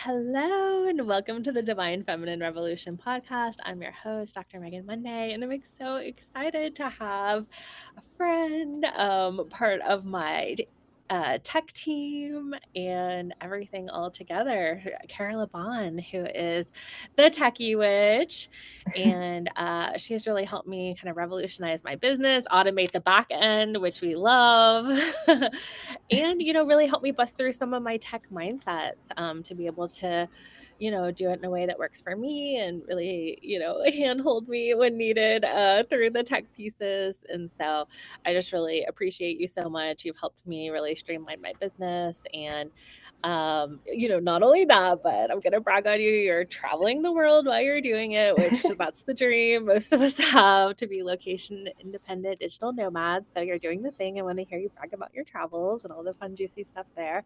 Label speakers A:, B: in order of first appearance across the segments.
A: Hello, and welcome to the Divine Feminine Revolution podcast. I'm your host, Dr. Megan Monday, and I'm so excited to have a friend, part of my tech team and everything all together, Cara Laban, who is the Techy Witch. And she has really helped me kind of revolutionize my business, automate the back end, which we love, and, really help me bust through some of my tech mindsets to be able to, do it in a way that works for me and really, handhold me when needed through the tech pieces. And so I just really appreciate you so much. You've helped me really streamline my business. And, not only that, but I'm going to brag on you. You're traveling the world while you're doing it, which that's the dream most of us have, to be location independent digital nomads. So you're doing the thing. I want to hear you brag about your travels and all the fun, juicy stuff there.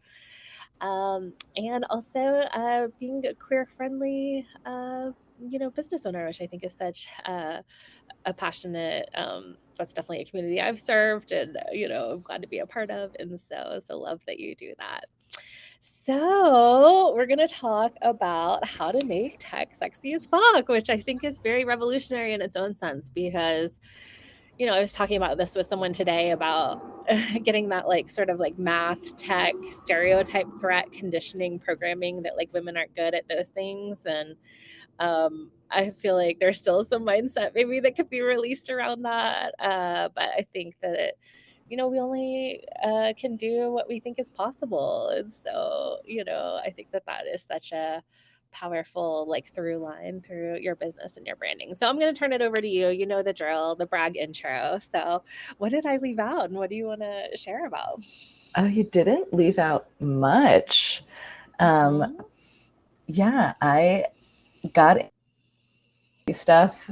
A: And also being a queer friendly, business owner, which I think is such a passionate, that's definitely a community I've served and, I'm glad to be a part of. And so love that you do that. So we're going to talk about how to make tech sexy as fuck, which I think is very revolutionary in its own sense because, I was talking about this with someone today about getting that sort of math tech stereotype threat conditioning programming that women aren't good at those things. And I feel like there's still some mindset maybe that could be released around that. But I think that we only can do what we think is possible. And so, I think that is such a powerful through line through your business and your branding. So I'm going to turn it over to you. You know the drill, the brag intro. So what did I leave out and what do you want to share about?
B: Oh, you didn't leave out much. Yeah, I got stuff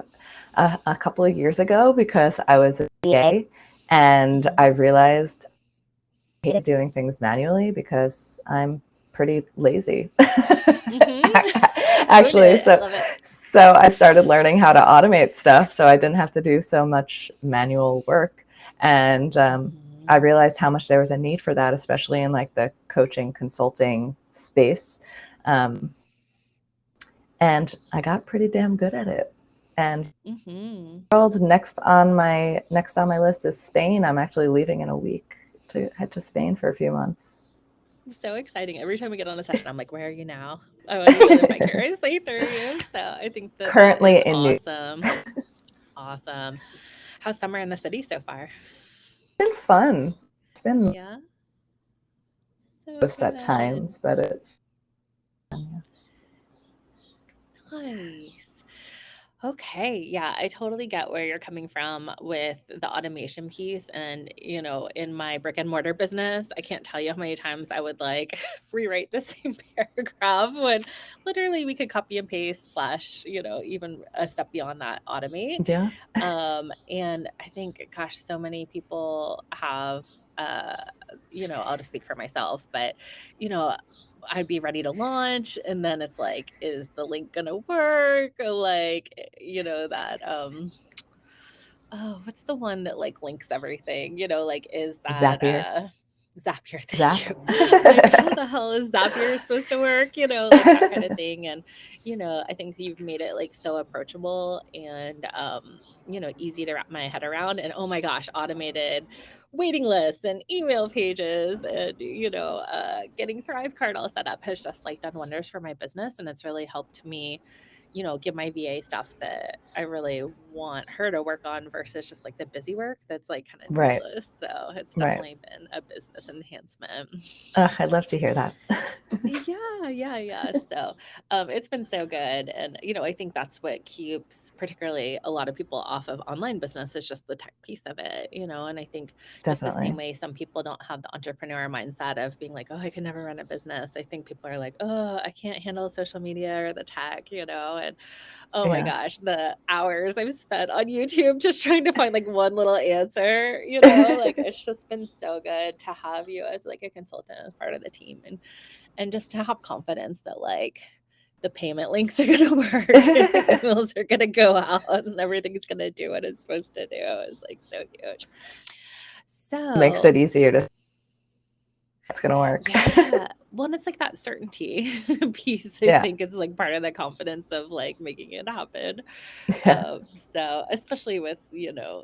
B: a couple of years ago because I was a VA and I realized I hated doing things manually because I'm pretty lazy. Actually, so I started learning how to automate stuff so I didn't have to do so much manual work. And I realized how much there was a need for that, especially in the coaching consulting space. And I got pretty damn good at it. And next on my list is Spain. I'm actually leaving in a week to head to Spain for a few months.
A: So exciting. Every time we get on a session, I'm like, where are you now? I want to live vicariously through you. So I think that
B: currently
A: that is
B: in
A: awesome. Awesome. How's summer in the city so far?
B: It's been fun. It's been
A: so
B: at times, but it's
A: nice. Okay. Yeah, I totally get where you're coming from with the automation piece. And, in my brick and mortar business, I can't tell you how many times I would rewrite the same paragraph when literally we could copy and paste / even a step beyond that, automate.
B: Yeah.
A: And I think, gosh, so many people have, I'll just speak for myself, but, I'd be ready to launch and then it's is the link gonna work? Or that what's the one that links everything? Is that
B: Zapier?
A: Zapier, thank you. How the hell is Zapier supposed to work? That kind of thing. And, I think you've made it so approachable and, easy to wrap my head around. And oh my gosh, automated waiting lists and email pages and, getting Thrivecart all set up has just done wonders for my business. And it's really helped me give my VA stuff that I really want her to work on versus just the busy work that's kind of needless. So it's definitely been a business enhancement.
B: I'd love to hear that.
A: Yeah. So it's been so good. And, I think that's what keeps particularly a lot of people off of online business is just the tech piece of it, and I think just the same way some people don't have the entrepreneur mindset of being oh, I could never run a business. I think people are oh, I can't handle social media or the tech, and oh my gosh, the hours I've spent on YouTube just trying to find one little answer, it's just been so good to have you as a consultant as part of the team and just to have confidence that the payment links are going to work and the emails are going to go out and everything's going to do what it's supposed to do is so huge. So
B: makes it easier to it's going to work.
A: Yeah. well, and it's like that certainty piece. I
B: Yeah.
A: think it's like part of the confidence of like making it happen.
B: Yeah.
A: So especially with,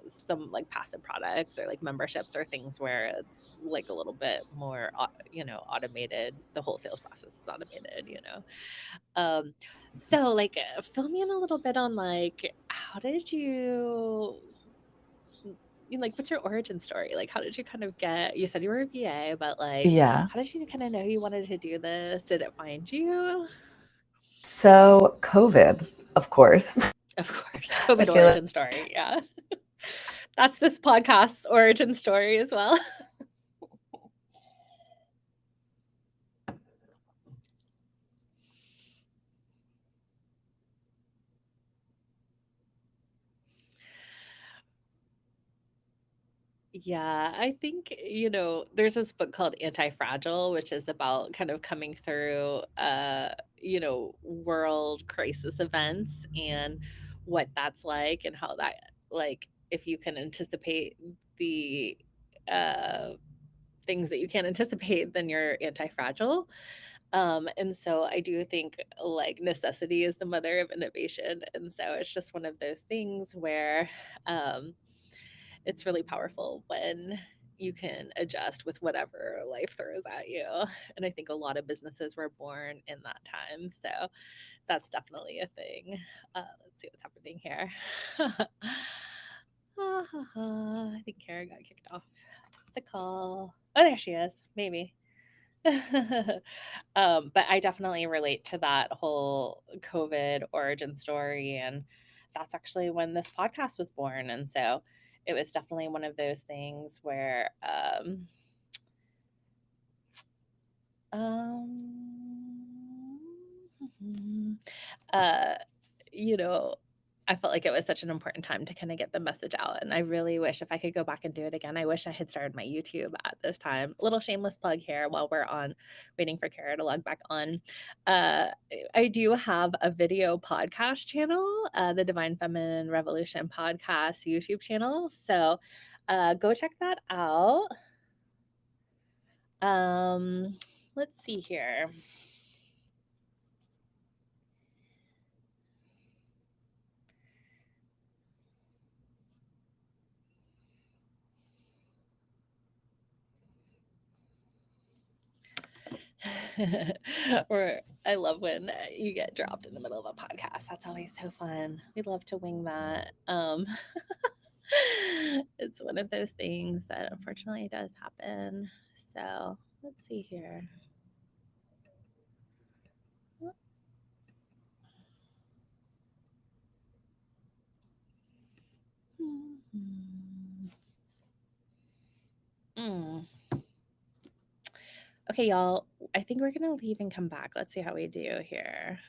A: some like passive products or like memberships or things where it's like a little bit more, automated. The whole sales process is automated. Um, so like, fill me in a little bit on like, how did you, like, what's your origin story? Like, how did you kind of you said you were a VA, but like,
B: Yeah.
A: how did you kind of know you wanted to do this? Did it find you?
B: So COVID, of course.
A: Of course,
B: I
A: COVID
B: feel like
A: origin story. Yeah. That's this podcast's origin story as well. Yeah, I think, there's this book called Anti-Fragile, which is about kind of coming through world crisis events and what that's like and how that like if you can anticipate the uh things that you can't anticipate, then you're anti-fragile. And so I do think like necessity is the mother of innovation. And so it's just one of those things where um it's really powerful when you can adjust with whatever life throws at you. And I think a lot of businesses were born in that time. So that's definitely a thing. Let's see what's happening here. I think Kara got kicked off the call. Oh, there she is. Maybe. But I definitely relate to that whole COVID origin story. And that's actually when this podcast was born. And so it was definitely one of those things where, um, uh, you know, I felt like it was such an important time to kind of get the message out. And I really wish if I could go back and do it again, I wish I had started my YouTube at this time. A little shameless plug here while we're on waiting for Kara to log back on. Uh, I do have a video podcast channel, the Divine Feminine Revolution podcast YouTube channel. So go check that out. Let's see here. Or I love when you get dropped in the middle of a podcast. That's always so fun. We love to wing that. It's one of those things that unfortunately does happen. So let's see here. Mm. Okay, y'all. I think we're gonna leave and come back. Let's see how we do here.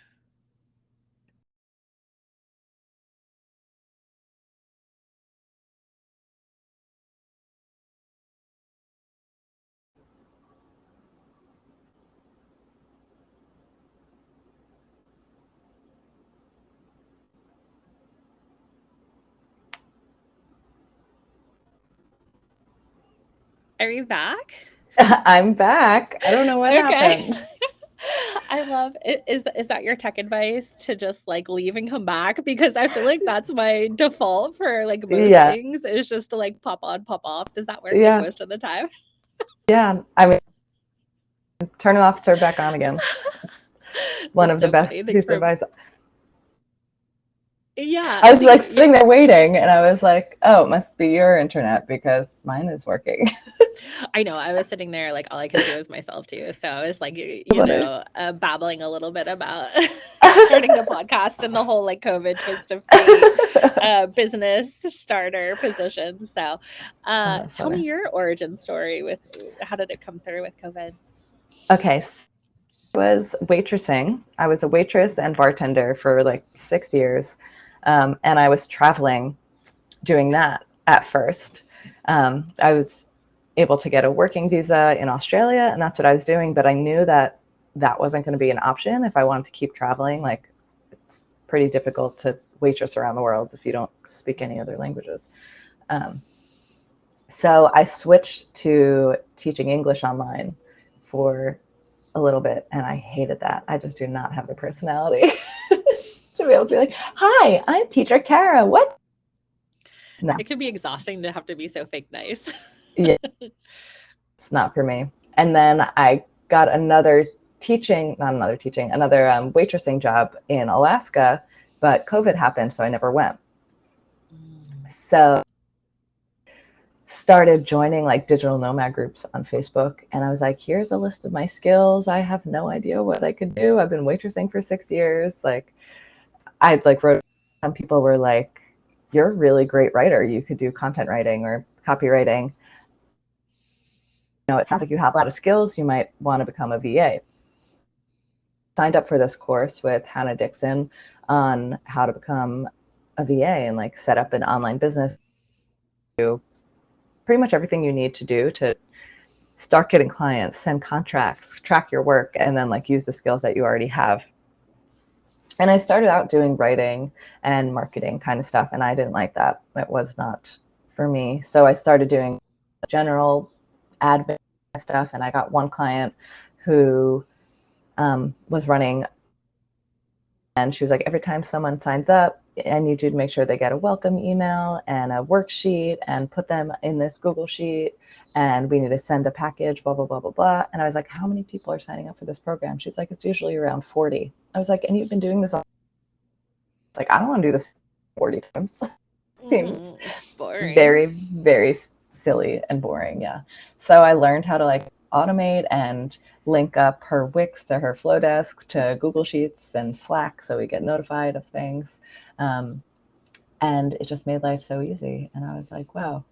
A: Are we back?
B: I'm back. I don't know what
A: Okay.
B: happened.
A: I love it. Is that your tech advice to just like leave and come back? Because I feel like that's my default for like most
B: Yeah.
A: things is just to like pop on, pop off. Does that work like
B: Yeah.
A: most of the time?
B: Yeah. I mean, turn it off, turn it back on again. One
A: That's
B: of the
A: so
B: best
A: funny. Thanks
B: pieces of
A: for
B: advice.
A: yeah,
B: I
A: I
B: was
A: think
B: like sitting there waiting and I was like, oh, it must be your internet because mine is working.
A: I know I was sitting there like all I could see was myself too. So I was like,
B: Funny.
A: babbling a little bit about starting the podcast and the whole like COVID twist of fate, business starter position. So
B: That's
A: tell me
B: funny.
A: your origin story with how did it come through with COVID?
B: Okay. So I was waitressing. I was a waitress and bartender for like 6 years. And I was traveling doing that at first. I was able to get a working visa in Australia, and that's what I was doing. But I knew that that wasn't going to be an option if I wanted to keep traveling. Like, it's pretty difficult to waitress around the world if you don't speak any other languages. So I switched to teaching English online for a little bit, and I hated that. I just do not have the personality to be able to be like, "Hi, I'm teacher Cara." What? No.
A: It could be exhausting to have to be so fake nice.
B: Yeah, it's not for me. And then I got another waitressing job in Alaska, but COVID happened, so I never went. So started joining like digital nomad groups on Facebook, and I was like, here's a list of my skills. I have no idea what I could do. I've been waitressing for 6 years. Like I like wrote, some people were like, you're a really great writer. You could do content writing or copywriting. It sounds like you have a lot of skills. You might want to become a VA. Signed up for this course with Hannah Dixon on how to become a VA and like set up an online business. Do pretty much everything you need to do to start getting clients, send contracts, track your work, and then like use the skills that you already have. And I started out doing writing and marketing kind of stuff, and I didn't like that. It was not for me. So I started doing general admin stuff, and I got one client who was running, and she was like, every time someone signs up, I need you to make sure they get a welcome email and a worksheet and put them in this Google sheet, and we need to send a package, blah, blah, blah, blah, blah. And I was like, how many people are signing up for this program? She's like, it's usually around 40. I was like, and you've been doing this all. Like, I don't want to do this 40 times. Seems
A: boring.
B: very, very silly and boring. Yeah. So I learned how to like automate and link up her Wix to her Flowdesk to Google Sheets and Slack so we get notified of things. And it just made life so easy. And I was like, wow,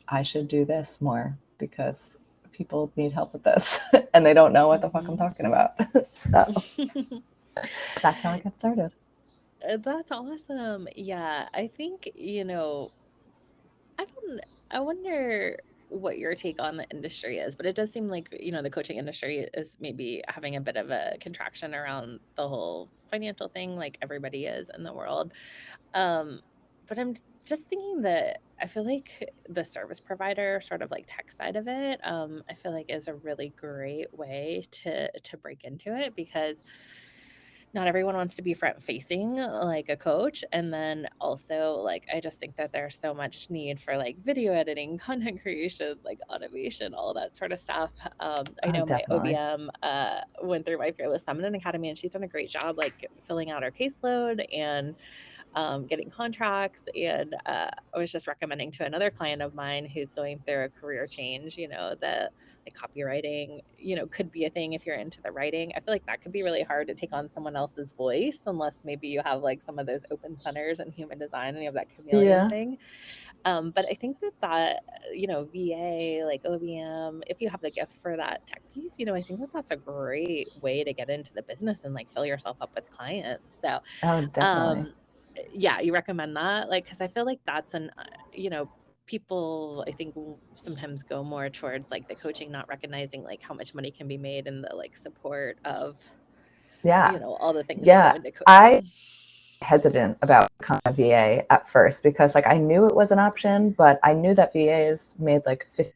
B: I should do this more because people need help with this and they don't know what the fuck I'm talking about. So that's how I got started.
A: That's awesome. Yeah, I think, I wonder what your take on the industry is, but it does seem like, the coaching industry is maybe having a bit of a contraction around the whole financial thing, like everybody is in the world. Um, but I'm just thinking that I feel like the service provider, sort of like tech side of it, I feel like is a really great way to break into it because not everyone wants to be front facing like a coach. And then also, like, I just think that there's so much need for like video editing, content creation, like automation, all that sort of stuff. I know my
B: Definitely.
A: OBM went through my Fearless Feminine Academy, and she's done a great job like filling out our caseload and getting contracts. And I was just recommending to another client of mine who's going through a career change, that like copywriting, could be a thing if you're into the writing. I feel like that could be really hard to take on someone else's voice unless maybe you have like some of those open centers in human design and you have that chameleon
B: Yeah.
A: thing. But I think that, VA, like OBM, if you have the gift for that tech piece, I think that that's a great way to get into the business and like fill yourself up with clients. So,
B: Oh, definitely.
A: yeah, you recommend that? Like, because I feel like that's people I think sometimes go more towards like the coaching, not recognizing like how much money can be made and the like support of,
B: Yeah.
A: all the things that go
B: Yeah.
A: into
B: I
A: coaching.
B: hesitant about becoming a VA at first because like I knew it was an option, but I knew that VAs made like 50.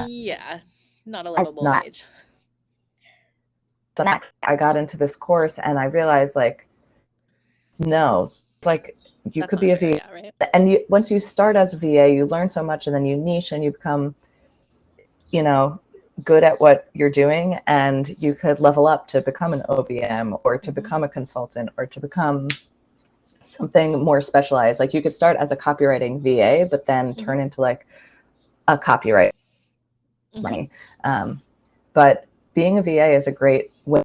A: Yeah, not a
B: It's
A: livable
B: not
A: wage.
B: the max. I got into this course and I realized like, no, it's like you
A: That's
B: could
A: not
B: be a
A: true.
B: VA.
A: Yeah, right.
B: And once you start as a VA, you learn so much and then you niche and you become, you know, good at what you're doing, and you could level up to become an OBM or to become a consultant or to become something more specialized. Like you could start as a copywriting VA, but then turn into like a copyright money. But being a VA is a great way.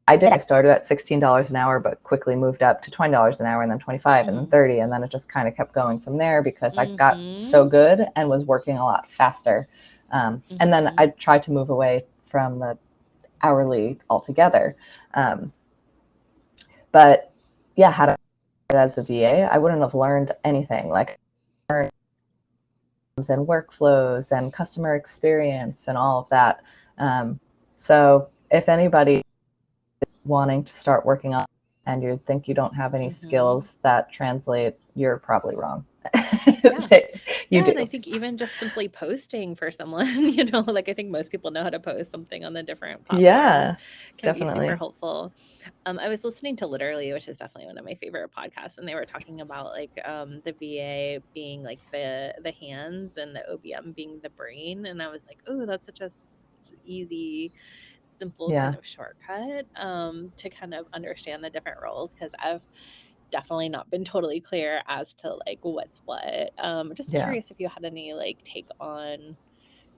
B: I started at $16 an hour, but quickly moved up to $20 an hour and then 25 and then 30. And then it just kind of kept going from there because I got so good and was working a lot faster. And then I tried to move away from the hourly altogether. But yeah, had I started as a VA, I wouldn't have learned anything. Like and workflows and customer experience and all of that. So if anybody wanting to start working on and you think you don't have any skills that translate, you're probably wrong.
A: Yeah.
B: You
A: Yeah, and I
B: do.
A: think even just simply posting for someone, like I think most people know how to post something on the different platforms
B: Yeah,
A: can be super
B: definitely.
A: helpful. I was listening to Literally, which is definitely one of my favorite podcasts, and they were talking about like the VA being like the hands and the OBM being the brain, and I was like, oh, that's such a easy, simple kind
B: Yeah,
A: of shortcut to kind of understand the different roles because I've definitely not been totally clear as to like what's what. Just
B: yeah.
A: curious if you had any like take on,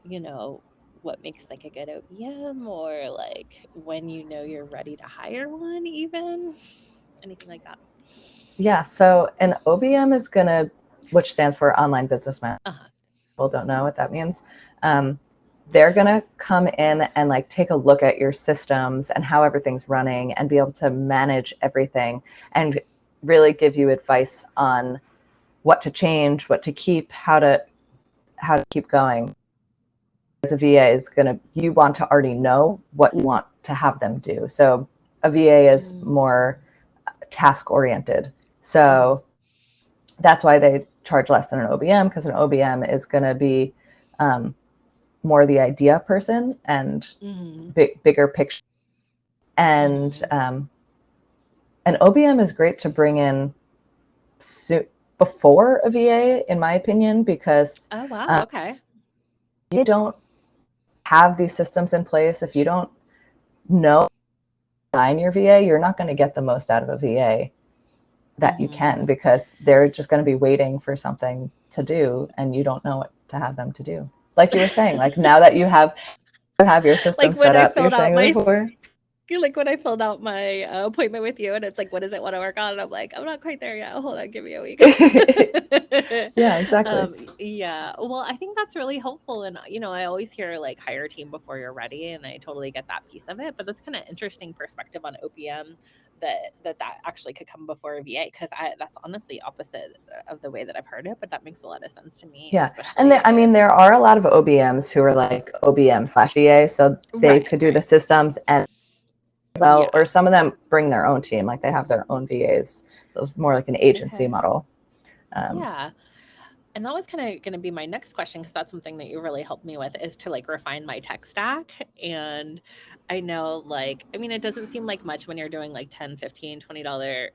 A: you know, what makes like a good OBM or like when you know you're ready to hire one, even anything like that.
B: Yeah, so an OBM is gonna, which stands for online business manager.
A: Uh-huh.
B: People don't know what that means. Um, they're gonna come in and like take a look at your systems and how everything's running and be able to manage everything and really give you advice on what to change, what to keep, how to keep going. As a VA is gonna, you want to already know what you want to have them do. So a VA is
A: Mm.
B: more task oriented.
A: Uh-huh.
B: So that's why they charge less than an OBM, because an OBM is going to be um, more the idea person and
A: Mm-hmm.
B: bigger picture. And
A: Mm-hmm.
B: an OBM is great to bring in before a VA, in my opinion, because
A: Oh wow, okay.
B: you don't have these systems in place. If you don't know design your VA, you're not going to get the most out of a VA that you
A: Mm-hmm.
B: can, because they're just going to be waiting for something to do and you don't know what to have them to do. Like you were saying, like now that you have your system
A: Like when
B: set
A: I
B: up, you're
A: filled out
B: saying
A: my
B: before.
A: like when I filled out my appointment with you and it's like, what does it want to work on? And I'm like, I'm not quite there yet. Hold on, give me a week.
B: Yeah, exactly.
A: Yeah. Well, I think that's really helpful. And, I always hear like hire a team before you're ready. And I totally get that piece of it. But that's kind of interesting perspective on OPM that actually could come before a VA because that's honestly opposite of the way that I've heard it. But that makes a lot of sense to me,
B: Yeah, and
A: especially
B: I mean,
A: if.
B: there are a lot of OBMs who are like OBM/VA, so they
A: Right,
B: could do the
A: right.
B: systems and as well, or
A: Yeah.
B: some of them bring their own team, like they have their own VAs. It's more like an agency
A: Okay.
B: model. Um,
A: Yeah. And that was kind of going to be my next question because that's something that you really helped me with is to like refine my tech stack. And I know like, I mean, it doesn't seem like much when you're doing like 10, 15, $20,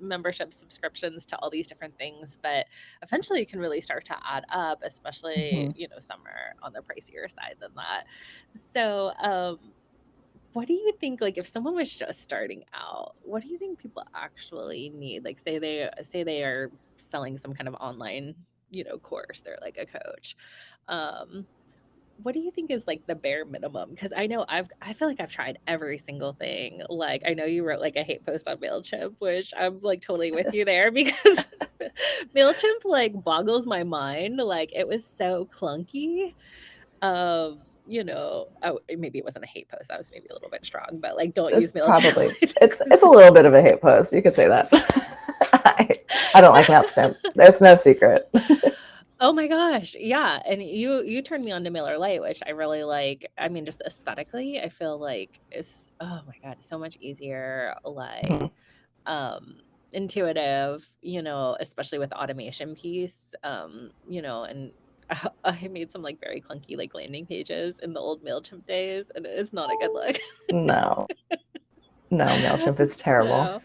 A: membership subscriptions to all these different things, but eventually it can really start to add up, especially,
B: mhm.
A: some are on the pricier side than that. So, what do you think, like, if someone was just starting out, what do you think people actually need? Like, say they are selling some kind of online, course, they're like a coach. Um, what do you think is like the bare minimum? Because I feel like I've tried every single thing. Like, I know you wrote like a hate post on MailChimp, which I'm like totally with you there because MailChimp like boggles my mind. Like, it was so clunky. Oh, maybe it wasn't a hate post. That was maybe a little bit strong, but like, don't use MailChimp.
B: Probably
A: I think
B: it's
A: was
B: a little bit of a hate post. You could say that. I don't like MailChimp. It's no secret.
A: Oh my gosh, yeah, and you turned me on to Miller Lite, which I really like. I mean, just aesthetically, I feel like it's oh my god, so much easier, like, um, intuitive, especially with the automation piece, and I made some, like, very clunky, like, landing pages in the old MailChimp days, and it's not a good look.
B: No, no, MailChimp is terrible.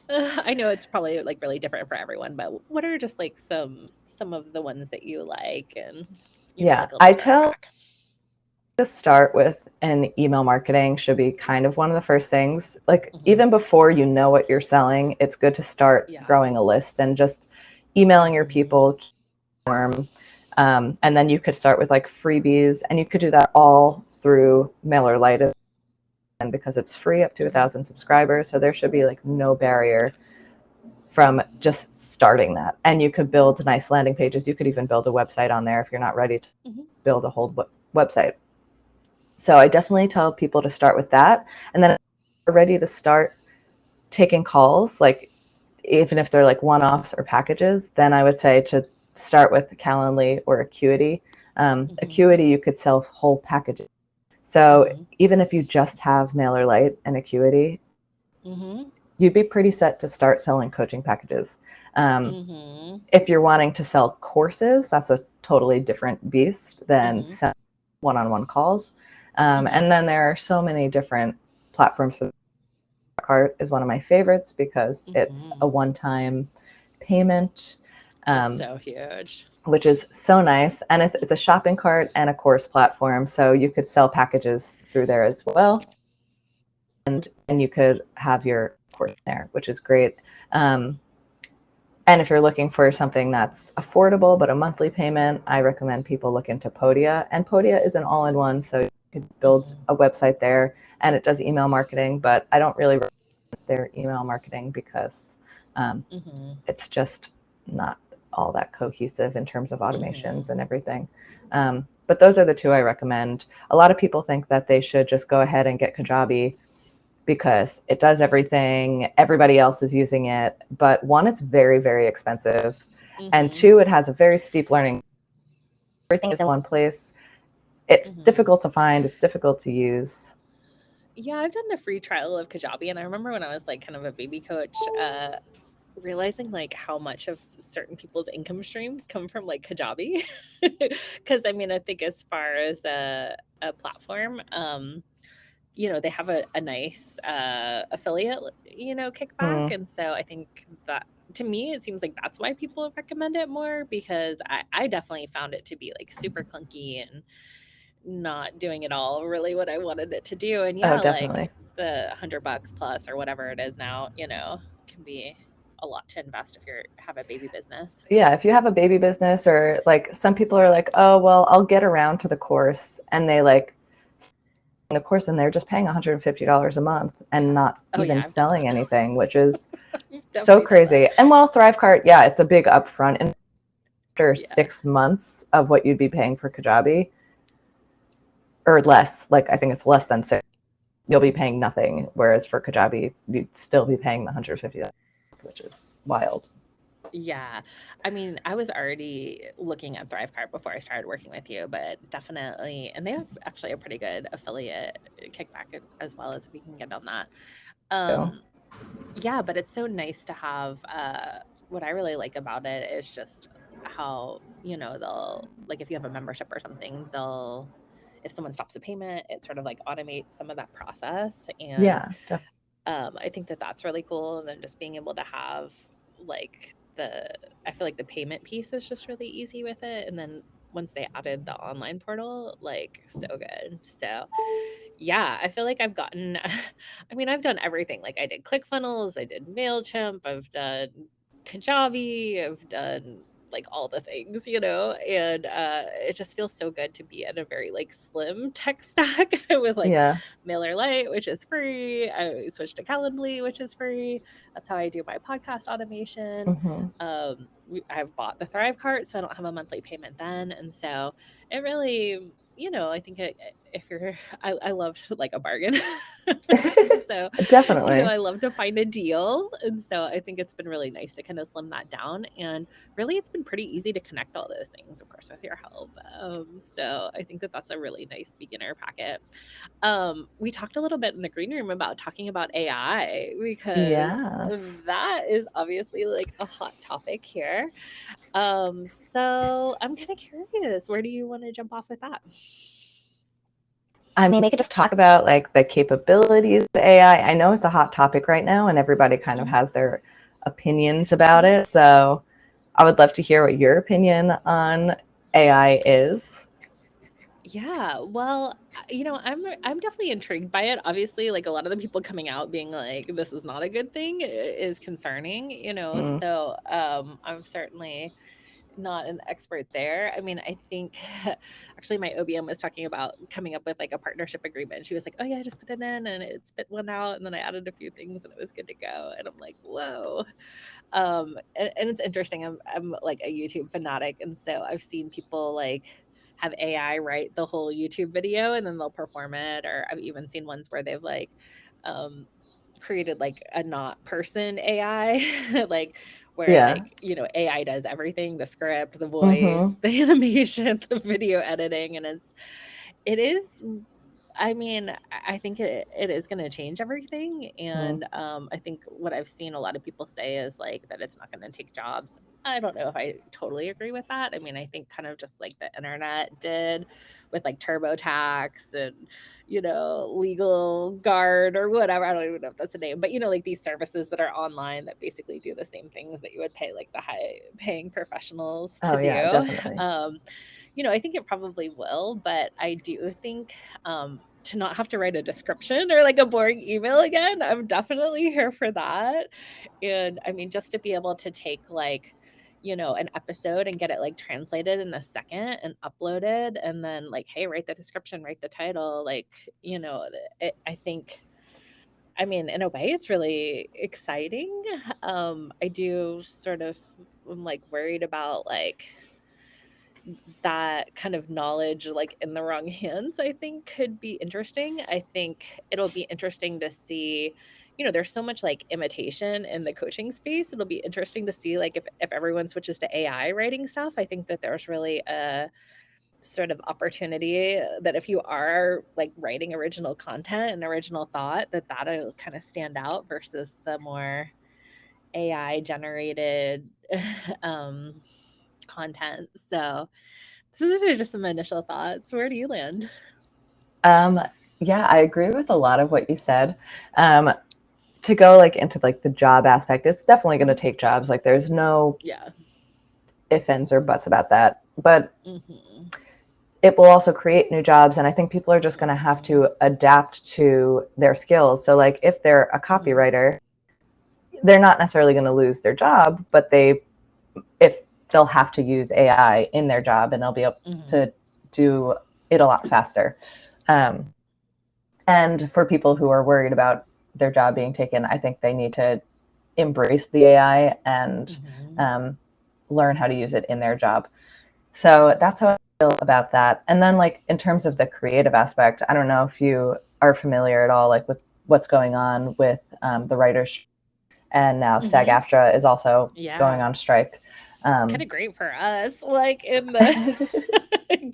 A: So, I know it's probably, like, really different for everyone, but what are just, like, some of the ones that you like and,
B: Yeah,
A: like a little
B: I
A: starter
B: tell
A: pack?
B: to start with an email marketing should be kind of one of the first things. Like
A: Mhm.
B: even before you know what you're selling, it's good to start
A: Yeah.
B: growing a list and just emailing your
A: Mhm.
B: people, warm. And then you could start with like freebies, and you could do that all through MailerLite, and because it's free up to
A: Mhm.
B: 1,000 subscribers, so there should be like no barrier from just starting that. And you could build nice landing pages. You could even build a website on there if you're not ready to
A: Mhm.
B: build a whole website. So I definitely tell people to start with that. And then if you're ready to start taking calls, like even if they're like one-offs or packages, then I would say to start with Calendly or Acuity.
A: Mhm.
B: Acuity, you could sell whole packages. So
A: Mhm.
B: even if you just have MailerLite and Acuity,
A: Mhm.
B: you'd be pretty set to start selling coaching packages.
A: Mhm.
B: If you're wanting to sell courses, that's a totally different beast than
A: Mhm.
B: one-on-one calls.
A: Mhm.
B: And then there are so many different platforms. Cart is one of my favorites because it's a
A: Mhm.
B: one-time payment,
A: It's
B: um,
A: so huge.
B: which is so nice. And it's a shopping cart and a course platform, so you could sell packages through there as well, and you could have your course there, which is great. Um, and if you're looking for something that's affordable but a monthly payment, I recommend people look into Podia. And Podia is an all-in-one, so you could build
A: Mhm.
B: a website there, and it does email marketing. But I don't really recommend their email marketing because
A: Mhm.
B: it's just not all that cohesive in terms of automations
A: Mhm.
B: and everything. But those are the two I recommend. A lot of people think that they should just go ahead and get Kajabi because it does everything. Everybody else is using it. But one, it's very, very expensive. And
A: Mhm.
B: two, it has a very steep learning. Everything is in one place. It's
A: Mhm.
B: difficult to find, it's difficult to use.
A: Yeah, I've done the free trial of Kajabi, and I remember when I was like kind of a baby coach, realizing like how much of certain people's income streams come from like Kajabi. Because I mean, I think as far as a platform, they have a nice affiliate, kickback,
B: Mm.
A: and so I think that to me it seems like that's why people recommend it more because I definitely found it to be like super clunky and not doing it all really what I wanted it to do. And
B: Oh,
A: yeah, like
B: definitely.
A: the $100 plus or whatever it is now, can be a lot to invest if you have a baby business.
B: Yeah, if you have a baby business, or like some people are like, oh, well, I'll get around to the course, and they like the course and they're just paying $150 a month and not
A: Oh yeah,
B: even
A: I've done
B: selling
A: that.
B: anything, which is
A: I've
B: so
A: definitely done that.
B: crazy. And while Thrivecart, yeah, it's a big upfront. And after
A: Yeah.
B: 6 months of what you'd be paying for Kajabi, or less, like I think it's less than 6, you'll be paying nothing. Whereas for Kajabi, you'd still be paying the $150, which is wild.
A: Yeah. I mean, I was already looking at Thrivecart before I started working with you, but definitely, and they have actually a pretty good affiliate kickback as well as we can get on that.
B: So,
A: Um, yeah, but it's so nice to have what I really like about it is just how, they'll like if you have a membership or something, they'll if someone stops a payment, it sort of like automates some of that process. And
B: yeah,
A: I think that that's really cool. And then just being able to have like I feel like the payment piece is just really easy with it. And then once they added the online portal, like so good. So yeah, I feel like I've gotten I mean, I've done everything. Like I did ClickFunnels, I did MailChimp, I've done Kajabi, I've done like all the things, and it just feels so good to be in a very like slim tech stack with like
B: yeah.
A: MailerLite, which is free. I switched to Calendly, which is free. That's how I do my podcast automation.
B: Mm-hmm.
A: I've bought the Thrive cart, so I don't have a monthly payment then, and so it really, I think if you're, I love like a bargain. So,
B: Definitely.
A: I love to find a deal. And so I think it's been really nice to kind of slim that down. And really, it's been pretty easy to connect all those things, of course, with your help. So I think that that's a really nice beginner packet. We talked a little bit in the green room about talking about AI because
B: Yes.
A: that is obviously like a hot topic here. So I'm kind of curious, where do you want to jump off with that?
B: I mean, we could just talk about like the capabilities of AI. I know it's a hot topic right now, and everybody kind of
A: Mhm.
B: has their opinions about it. So I would love to hear what your opinion on AI is.
A: Yeah, well, I'm definitely intrigued by it. Obviously, like a lot of the people coming out being like, "This is not a good thing," is concerning.
B: Mm.
A: So I'm certainly not an expert there. I mean, I think actually my OBM was talking about coming up with like a partnership agreement. She was like, "Oh yeah, I just put it in and it spit one out, and then I added a few things and it was good to go." And I'm like, "Whoa." And it's interesting. I'm like a YouTube fanatic, and so I've seen people like have AI write the whole YouTube video and then they'll perform it, or I've even seen ones where they've like um created like a not person AI, like where
B: Yeah.
A: like, AI does everything, the script, the voice,
B: Mm-hmm.
A: the animation, the video editing, and it is I mean, I think it is going to change everything,
B: Mm.
A: and I think what I've seen a lot of people say is like that it's not going to take jobs. I don't know if I totally agree with that. I mean, I think kind of just like the internet did with like TurboTax and legal guard or whatever. I don't even know if that's a name, but like these services that are online that basically do the same things that you would pay like the high paying professionals to
B: Oh yeah,
A: do.
B: definitely.
A: Um, I think it probably will, but I do think to not have to write a description or like a boring email again, I'm definitely here for that. And I mean, just to be able to take like, an episode and get it like translated in a second and uploaded, and then like, hey, write the description, write the title, like, I think. I mean, in a way, it's really exciting. I do sort of, I'm like worried about like that kind of knowledge like in the wrong hands. I think could be interesting. I think it'll be interesting to see, there's so much like imitation in the coaching space. It'll be interesting to see like if everyone switches to AI writing stuff. I think that there's really a sort of opportunity that if you are like writing original content and original thought, that'll kind of stand out versus the more AI generated um content. So those are just some initial thoughts. Where do you land?
B: Um, yeah, I agree with a lot of what you said. Um, to go like into like the job aspect, it's definitely going to take jobs. Like there's no
A: Yeah.
B: ifs, ands, or buts about that. But
A: Mhm.
B: it will also create new jobs, and I think people are just going to have
A: Mhm.
B: to adapt to their skills. So like if they're a
A: Mhm.
B: copywriter, they're not necessarily going to lose their job, but if they'll have to use AI in their job, and they'll be able
A: Mhm.
B: to do it a lot faster. Um, and for people who are worried about their job being taken, I think they need to embrace the AI and
A: Mhm.
B: um, learn how to use it in their job. So that's how I feel about that. And then, like, in terms of the creative aspect, I don't know if you are familiar at all, like, with what's going on with the writers, and now SAG
A: Mhm.
B: AFTRA is also going
A: Yeah.
B: on strike.
A: Kind
B: Um,
A: of great for us, like in the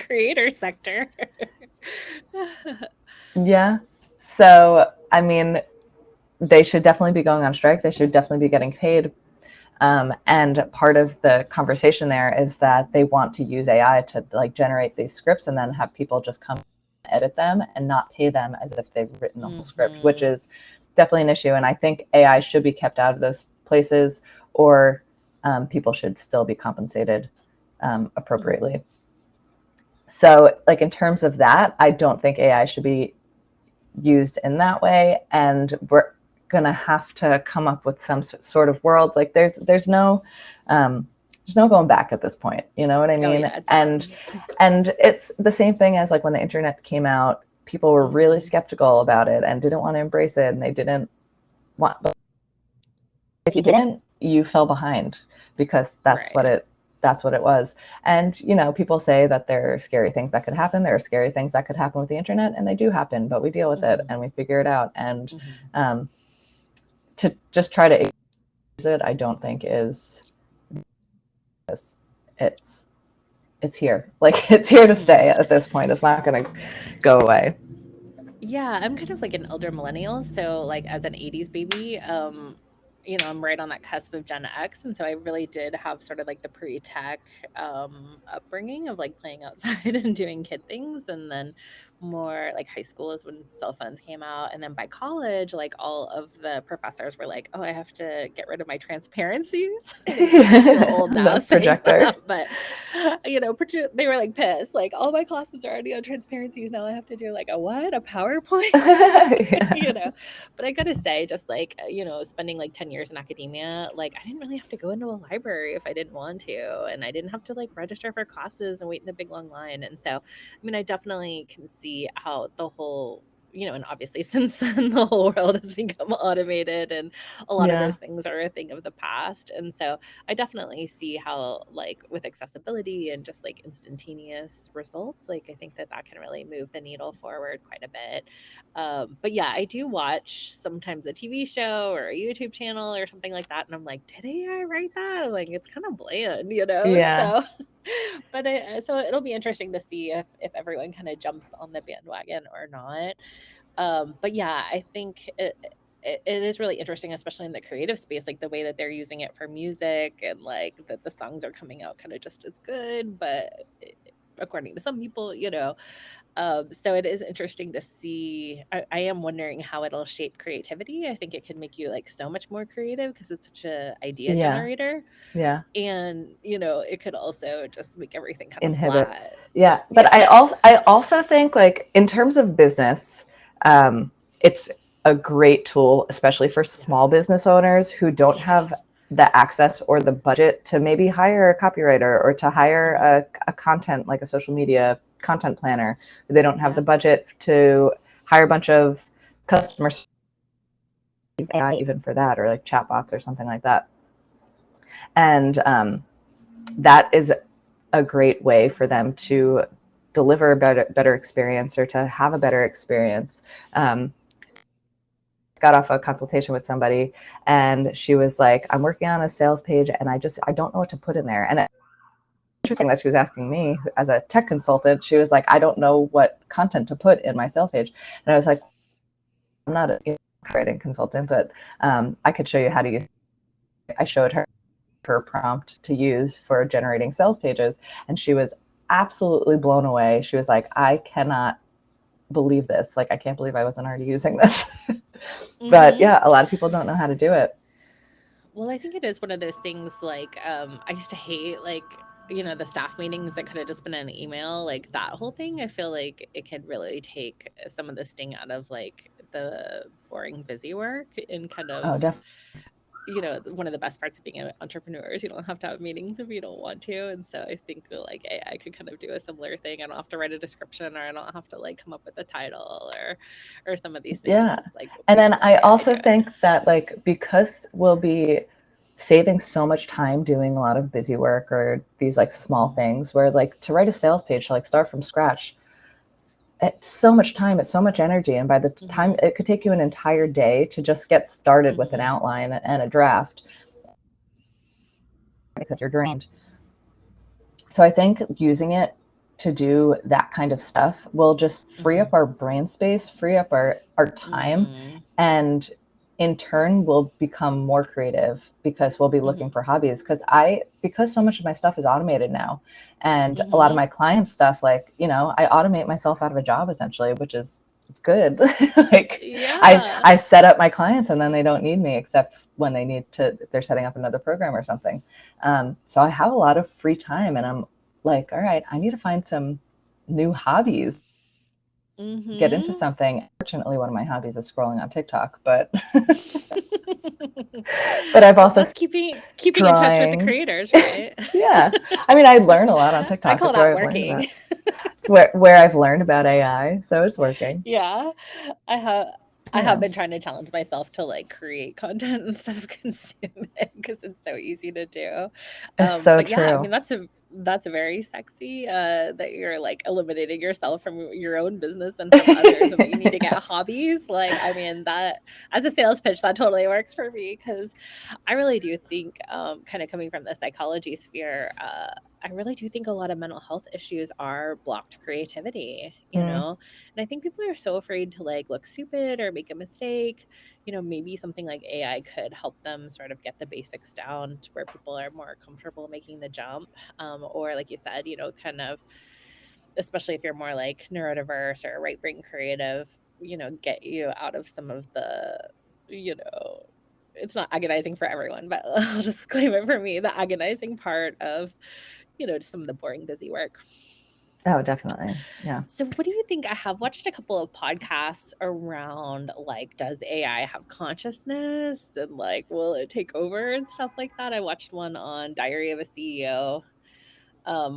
A: creator sector.
B: yeah. So, I mean, they should definitely be going on strike. They should definitely be getting paid. And part of the conversation there is that they want to use AI to like generate these scripts and then have people just come edit them and not pay them as if they've written the whole script, which
A: Mhm.
B: is definitely an issue. And I think AI should be kept out of those places, or people should still be compensated
A: Mhm.
B: appropriately. So, like in terms of that, I don't think AI should be used in that way, and we're going to have to come up with some sort of world. Like um, there's no going back at this point, you know what I
A: Oh
B: mean?
A: yeah, it's
B: and
A: done.
B: and it's the same thing as like when the internet came out, people were really
A: Mhm.
B: skeptical about it and didn't want to embrace it, and they didn't want, but if you didn't, you fell behind, because
A: Right.
B: that's what it was. And people say that there are scary things that could happen. There are scary things that could happen with the internet, and they do happen, but we deal with it
A: Mhm.
B: and we figure it out. And
A: Mhm.
B: um, to just try to use it, I don't think is it's it's here. Like it's here to stay
A: Mhm.
B: at this point. It's not going to go away.
A: Yeah, I'm kind of like an elder millennial, so like as an 80s baby, I'm right on that cusp of Gen X, and so I really did have sort of like the pre-tech upbringing of like playing outside and doing kid things, and then more like high school is when cell phones came out, and then by college, like all of the professors were like, "Oh, I have to get rid of my transparencies." I know this might feel old now
B: The
A: saying
B: projector.
A: that, but they were like pissed, like all my classes are already on transparencies. Now I have to do like a what? A PowerPoint? you
B: Yeah.
A: know. But I gotta say, just like, spending like 10 years in academia, like I didn't really have to go into a library if I didn't want to. And I didn't have to like register for classes and wait in a big long line. And so, I mean, I definitely can see how the whole and obviously since then the whole world has become automated and a lot of
B: Yeah.
A: those things are a thing of the past. And so I definitely see how, like, with accessibility and just like instantaneous results, like, I think that can really move the needle forward quite a bit. But yeah, I do watch sometimes a TV show or a YouTube channel or something like that. And I'm like, did AI write that? I'm like, it's kind of bland,
B: Yeah.
A: So, So it'll be interesting to see if everyone kind of jumps on the bandwagon or not. But yeah, I think it is really interesting, especially in the creative space, like the way that they're using it for music and like that the songs are coming out kind of just as good, but according to some people, so it is interesting to see. I am wondering how it'll shape creativity. I think it could make you like so much more creative because it's such a idea
B: Yeah.
A: generator.
B: Yeah.
A: And, it could also just make everything kind of
B: Inhibit.
A: flat.
B: Yeah. But
A: Yeah.
B: I also think like in terms of business, it's a great tool, especially for small
A: Yeah.
B: business owners who don't have the access or the budget to maybe hire a copywriter or to hire
A: Mhm.
B: a content like a social media content planner. They don't have the
A: Yeah.
B: budget to hire a bunch of customers AI even for that, or like chatbots or something like that. And that is a great way for them to deliver a better experience or to have a better experience. Um, got off a consultation with somebody and she was like, I'm working on a sales page and I don't know what to put in there. And it's interesting that she was asking me as a tech consultant. She was like, I don't know what content to put in my sales page. And I was like, I'm not a copywriting consultant, but I could show you how to use it. I showed her prompt to use for generating sales pages, and she was absolutely blown away. She was like, I cannot believe this. Like, I can't believe I wasn't already using this. But
A: Mhm.
B: yeah, a lot of people don't know how to do it.
A: Well, I think it is one of those things like I used to hate like the staff meetings that could have just been an email, like that whole thing. I feel like it could really take some of the sting out of like the boring busy work and kind of
B: Oh, definitely.
A: one of the best parts of being an entrepreneur is you don't have to have meetings if you don't want to. And so I think like AI could kind of do a similar thing. I don't have to write a description or I don't have to like come up with a title or some of these things.
B: Yeah.
A: It's like
B: And
A: we can
B: then
A: let
B: I
A: AI
B: also
A: do it.
B: think that, like, because we'll be saving so much time doing a lot of busy work or these like small
A: Mhm.
B: things, where like to write a sales page to like start from scratch, it's so much time, it's so much energy, and by the time
A: Mhm.
B: it could take you an entire day to just get started with an
A: Mhm.
B: outline and a draft because you're drained. So I think using it to do that kind of stuff will just free up
A: Mhm.
B: our brain space, free up our time,
A: Mhm.
B: and in turn we'll become more creative because we'll be looking
A: Mhm.
B: for hobbies. Because so much of my stuff is automated now, and a lot of
A: Mhm.
B: my client stuff, like, I automate myself out of a job essentially, which is good. Like,
A: Yeah.
B: I set up my clients and then they don't need me except when they need to, if they're setting up another program or something. So I have a lot of free time and I'm like, all right, I need to find some new hobbies, get into
A: Mhm.
B: something. Fortunately, one of my hobbies is scrolling on TikTok, but but I've
A: Well,
B: also
A: that's keeping in touch with the
B: drawing.
A: creators, right?
B: Yeah, I mean, I learn a lot on
A: I
B: TikTok.
A: call
B: It's where
A: that
B: I've learned about.
A: working.
B: It's where I've learned about AI, so it's working.
A: Yeah. I have I have
B: Yeah,
A: been trying to challenge myself to like create content instead of consume it because it's so easy to do.
B: it's so
A: But yeah, I
B: true.
A: mean that's very sexy that you're like eliminating yourself from your own business and from others and that you need to get hobbies. Like, I mean, that as a sales pitch, that totally works for me because I really do think, kind of coming from the psychology sphere, I really do think a lot of mental health issues are blocked creativity,
B: Mm,
A: and I think people are so afraid to like look stupid or make a mistake. Maybe something like AI could help them sort of get the basics down to where people are more comfortable making the jump. Or like you said, kind of, especially if you're more like neurodiverse or right brain creative, get you out of some of the, you know, it's not agonizing for everyone, but I'll just claim it for me, the agonizing part of, just some of the boring, busy work.
B: oh, definitely. Yeah.
A: So, what do you think? I have watched a couple of podcasts around like, does AI have consciousness and like, will it take over and stuff like that? I watched one on Diary of a CEO,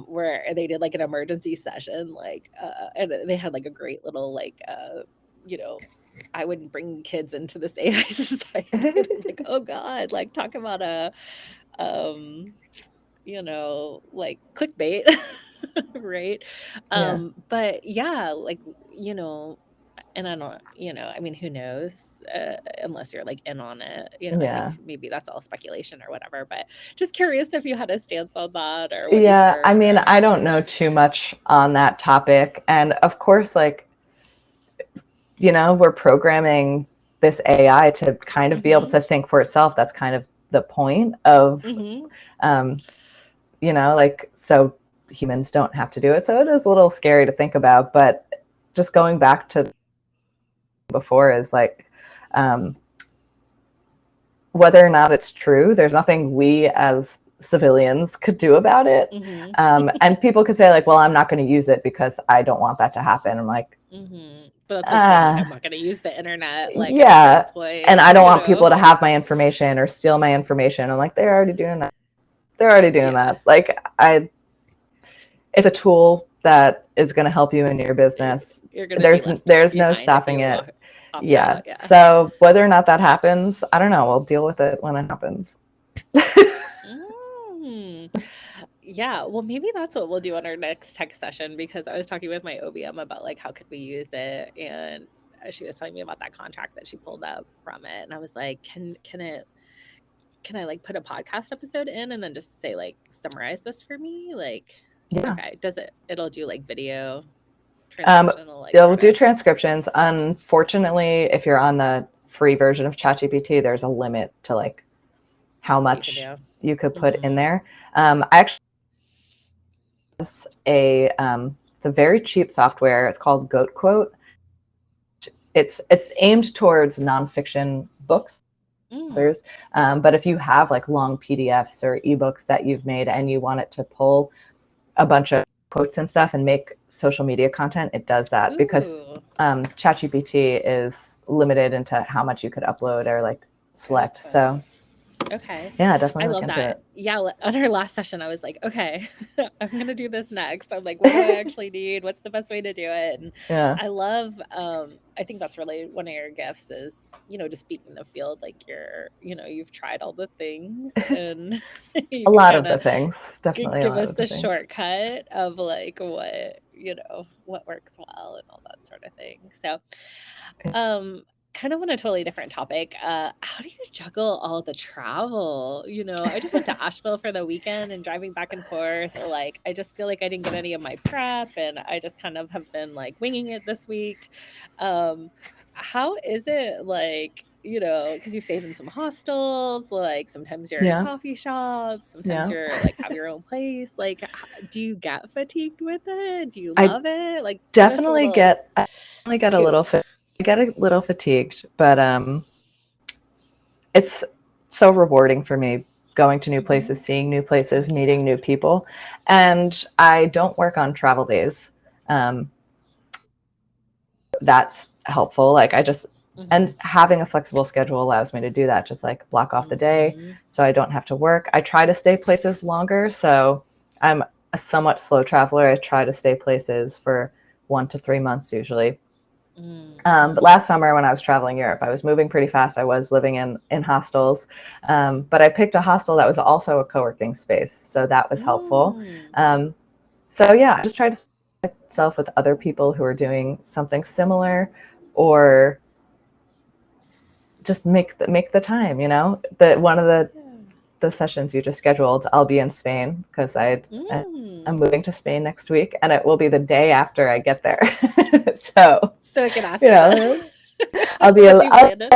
A: where they did like an emergency session, like, and they had like a great little like, you know, I wouldn't bring kids into this AI society. And I'm like, oh God, like talk about a, um, like clickbait, right?
B: Yeah.
A: But yeah, like, you know, And I don't, I mean, who knows? Unless you're like in on it, I think
B: Yeah.
A: maybe that's all speculation or whatever. But just curious if you had a stance on that or what you've
B: Yeah, I
A: heard
B: mean,
A: or.
B: I don't know too much on that topic. And of course, like, we're programming this AI to kind of be able
A: Mm-hmm.
B: to think for itself. That's kind of the point of,
A: Mm-hmm.
B: um, like, so humans don't have to do it. So it is a little scary to think about. But just going back to before is like, um, whether or not it's true, there's nothing we as civilians could do about it.
A: Mm-hmm.
B: And people could say like, well, I'm not going to use it because I don't want that to happen. I'm like,
A: Mm-hmm. But that's like saying like I'm not going to use the internet like at some
B: yeah. And
A: point,
B: I don't want people to have my information or steal my information. I'm like, they're already doing that. They're already doing
A: Yeah.
B: that. Like, it's a tool that is going to help you in your business.
A: You're going to be
B: There's
A: left
B: no
A: behind if
B: stopping
A: you
B: it.
A: opt
B: Yeah.
A: out. Yeah.
B: So whether or not that happens, I don't know. We'll deal with it when it happens.
A: Mm. Yeah, well, maybe that's what we'll do on our next tech session because I was talking with my OBM about like how could we use it, and she was telling me about that contract that she pulled up from it, and I was like, can I like put a podcast episode in and then just say like summarize this for me? Like,
B: Yeah.
A: okay, it'll do like video transcription, it'll like
B: They'll do
A: sort of.
B: transcriptions. Unfortunately, if you're on the free version of ChatGPT, there's a limit to like how
A: What
B: much
A: do.
B: you could put in there. I actually use it's a very cheap software. It's called Goat Quote. It's aimed towards nonfiction books. But if you have like long PDFs or ebooks that you've made and you want it to pull a bunch of quotes and stuff and make social media content, it does that because ChatGPT is limited into how much you could upload or like select.
A: Okay.
B: So
A: okay,
B: yeah, definitely
A: I
B: look
A: love
B: into
A: that.
B: it.
A: Yeah, on our last session, I was like, okay, I'm gonna do this next. I'm like, what do I actually need? What's the best way to do it? And
B: Yeah.
A: I love, I think that's really one of your gifts is, just being in the field, like you've tried all the things and you
B: A
A: can
B: lot of
A: kind
B: the
A: of
B: things, definitely a
A: give
B: lot
A: us
B: of the
A: the
B: things.
A: shortcut of like what works well and all that sort of thing. So, um, kind of on a totally different topic. How do you juggle all the travel? I just went to Asheville for the weekend and driving back and forth. Like, I just feel like I didn't get any of my prep and I just kind of have been like winging it this week. How is it like, because you stayed in some hostels, like sometimes you're in
B: Yeah.
A: coffee shops, sometimes
B: Yeah.
A: you're like have your own place. Like, do you get fatigued with it? Do you
B: I
A: love it? Like, give us a
B: definitely
A: little
B: get a little
A: scoop.
B: I get a little fatigued, but it's so rewarding for me going to new places, seeing new places, meeting new people. And I don't work on travel days. That's helpful. Like and having a flexible schedule allows me to do that. Just like block off the day so I don't have to work. I try to stay places longer. So I'm a somewhat slow traveler. I try to stay places for 1 to 3 months usually. But last summer when I was traveling Europe, I was moving pretty fast. I was living in hostels, but I picked a hostel that was also a co-working space. So that was helpful. So yeah, I just try to surround myself with other people who are doing something similar or just make the time, one of the sessions you just scheduled, I'll be in Spain because I'm moving to Spain next week and it will be the day after I get there.
A: So I can ask you that.
B: I'll be
A: What's you planning?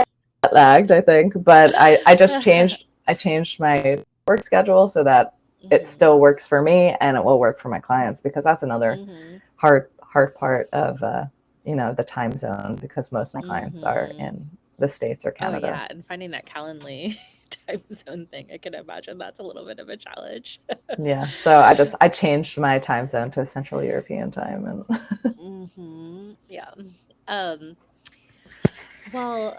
B: lagged, I think, but I just changed my work schedule so that it still works for me and it will work for my clients because that's another hard part of the time zone because most of my clients are in the States or Canada.
A: Oh yeah, and finding that Calendly time zone thing, I can imagine that's a little bit of a challenge.
B: Yeah, so I changed my time zone to Central European time and
A: Yeah. Well,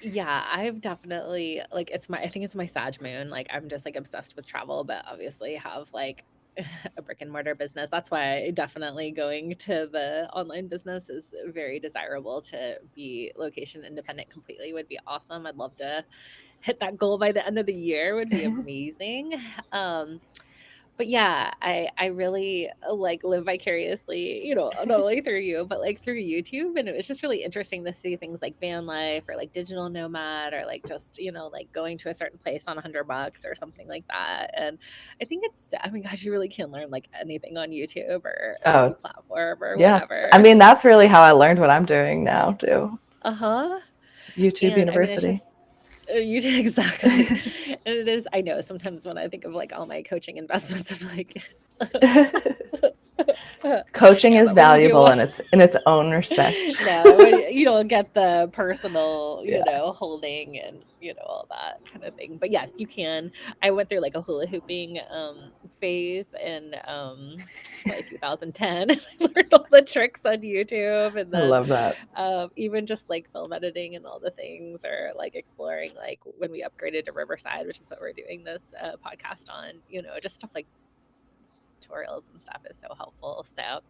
A: yeah, I've definitely like I think it's my Sag moon. Like I'm just like obsessed with travel, but obviously have like a brick and mortar business. That's why definitely going to the online business is very desirable. To be location independent completely would be awesome. I'd love to hit that goal by the end of the year, would be amazing. but yeah, I really like live vicariously, not only through you, but like through YouTube. And it was just really interesting to see things like van life or like digital nomad or like just, like going to a certain place on $100 or something like that. And I think I mean, gosh, you really can learn like anything on YouTube or any
B: Oh,
A: platform or
B: yeah. I
A: whatever.
B: mean, that's really how I learned what I'm doing now too.
A: Uh-huh.
B: YouTube
A: And I mean, it's
B: University.
A: just you did exactly. And it is, I know sometimes when I think of like all my coaching investments, I'm like,
B: Coaching
A: yeah,
B: is
A: but when you do,
B: valuable in its own respect.
A: no, when you don't get the personal,
B: Yeah.
A: holding and, all that kind of thing. But yes, you can. I went through like a hula hooping phase in probably 2010. And I learned all the tricks on YouTube. And
B: I
A: then
B: love that.
A: even just like film editing and all the things, or like exploring, like when we upgraded to Riverside, which is what we're doing this podcast on, just stuff like tutorials and stuff is so helpful. So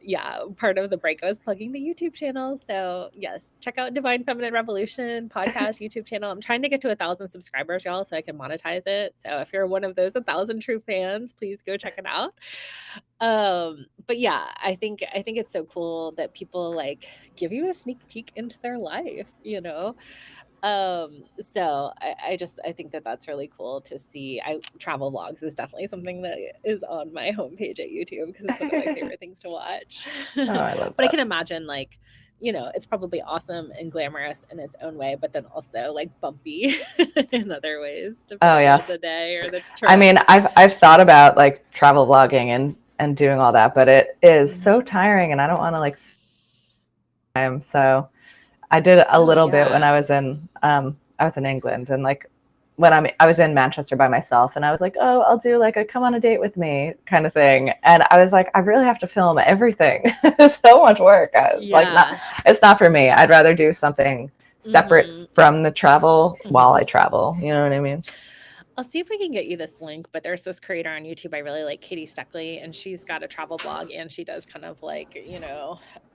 A: yeah, part of the break I was plugging the YouTube channel. So yes, check out Divine Feminine Revolution podcast YouTube channel. I'm trying to get to 1,000 subscribers, y'all, so I can monetize it. So if you're one of those 1,000 true fans, please go check it out. But yeah, I think it's so cool that people like give you a sneak peek into their life, so I think that that's really cool to see. Travel vlogs is definitely something that is on my homepage at YouTube because it's one of my favorite things to watch.
B: Oh, I love
A: But I
B: that.
A: can imagine like, it's probably awesome and glamorous in its own way, but then also like bumpy in other ways,
B: Oh,
A: depending on the
B: yes.
A: day or the
B: I
A: trip.
B: mean, I've thought about like travel vlogging and doing all that, but it is so
A: Mhm.
B: tiring and I don't want to like time. So I did a
A: Oh
B: little bit when
A: yeah.
B: I was in England, and like when I was in Manchester by myself, and I was like, oh, I'll do like a come on a date with me kind of thing, and I was like, I really have to film everything. It's so much work.
A: Yeah.
B: It's not for me. I'd rather do something separate
A: Mhm.
B: from the travel while I
A: Mhm.
B: travel. You know what I mean?
A: I'll see if we can get you this link, but there's this creator on YouTube I really like, Katie Stuckley, and she's got a travel blog and she does kind of like,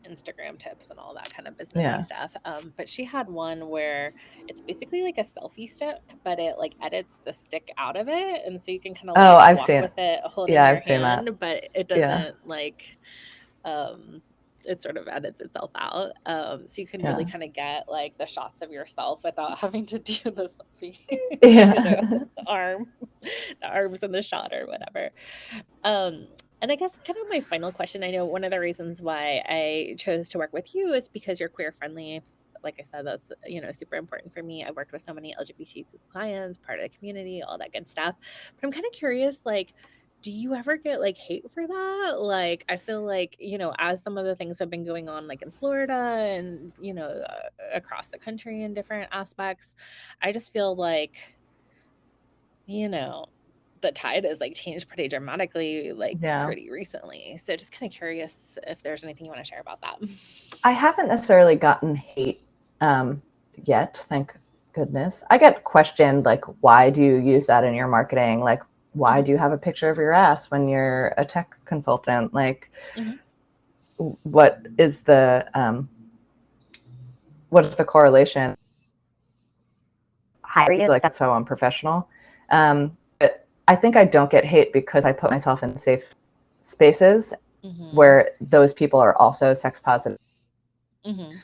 A: Instagram tips and all that kind of businessy
B: Yeah.
A: stuff. But she had one where it's basically like a selfie stick, but it like edits the stick out of it. And so you can kind of
B: Oh,
A: like
B: I've
A: walk
B: seen.
A: with it holding
B: Yeah,
A: your
B: I've seen that.
A: hand, but it
B: Yeah.
A: doesn't like it sort of edits itself out. So you can really
B: Yeah.
A: kind of get like the shots of yourself without having to do the selfie,
B: Yeah.
A: the arm, the arms in the shot or whatever. Um, and I guess kind of my final question, I know one of the reasons why I chose to work with you is because you're queer friendly. Like I said, that's, super important for me. I worked with so many LGBTQ clients, part of the community, all that good stuff. But I'm kind of curious, like, do you ever get like hate for that? Like, I feel like, as some of the things have been going on, like in Florida and, across the country in different aspects, I just feel like, you know, the tide has like changed pretty dramatically, like
B: Yeah.
A: pretty recently. So just kind of curious if there's anything you want to share about that.
B: I haven't necessarily gotten hate um, yet, thank goodness. I get questioned like, why do you use that in your marketing? Like, why
A: Mhm,
B: do you have a picture of your ass when you're a tech consultant? Like,
A: mhm,
B: what is what is the correlation? Hire you like that's so unprofessional. But I think I don't get hate because I put myself in safe spaces
A: mhm,
B: where those people are also sex positive.
A: mhm,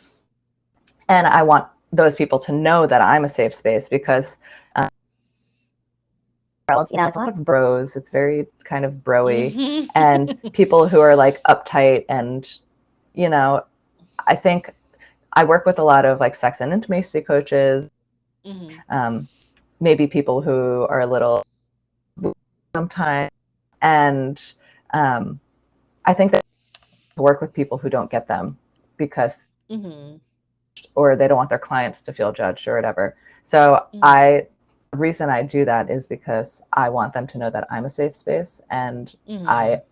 B: And I want those people to know that I'm a safe space because it's a lot of bros. It's very kind of broy,
A: mhm.
B: and people who are like uptight. And, you know, I think I work with a lot of like sex and intimacy coaches,
A: Mhm,
B: um, maybe people who are a little sometimes. And um, I think that I work with people who don't get them because,
A: mhm,
B: or they don't want their clients to feel judged or whatever. So
A: mhm,
B: the reason I do that is because I want them to know that I'm a safe space and I
A: mhm,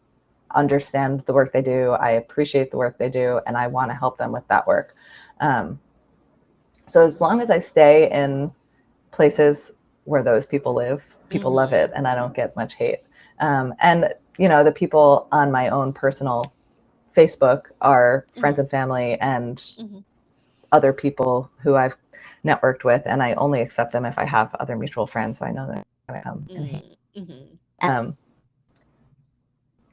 B: understand the work they do. I appreciate the work they do, and I want to help them with that work. Um, so as long as I stay in places where those people live, people love it,
A: mhm,
B: and I don't get much hate. And the people on my own personal Facebook are friends
A: mhm,
B: and family and
A: mhm,
B: other people who I've networked with, and I only accept them if I have other mutual friends, so I know that I come and hate.
A: mhm, mhm.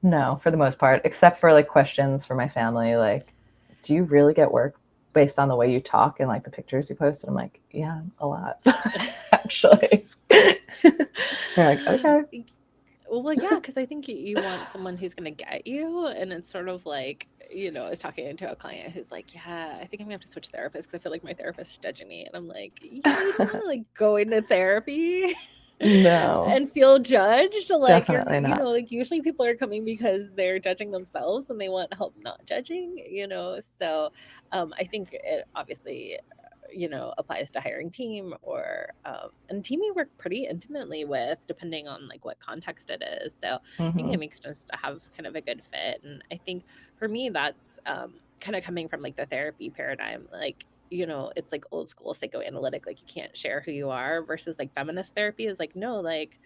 B: No, for the most part, except for like questions for my family, like, do you really get work based on the way you talk and like the pictures you post? And I'm like, yeah, a lot, actually. They're like, okay.
A: Well, yeah, because I think you want someone who's gonna get you, and it's sort of like, I was talking to a client who's like, "Yeah, I think I'm gonna have to switch therapists because I feel like my therapist is judging me." And I'm like, "Yeah, you don't wanna, like, go into therapy
B: No,
A: and feel judged." Like,
B: definitely not.
A: like, usually people are coming because they're judging themselves and they want help not judging, So, I think it obviously applies to hiring team or and team you work pretty intimately with depending on like what context it is. So I think
B: Mm-hmm.
A: it makes sense to have kind of a good fit. And I think for me that's kind of coming from like the therapy paradigm, like it's like old school psychoanalytic, like you can't share who you are, versus like feminist therapy is like, no, like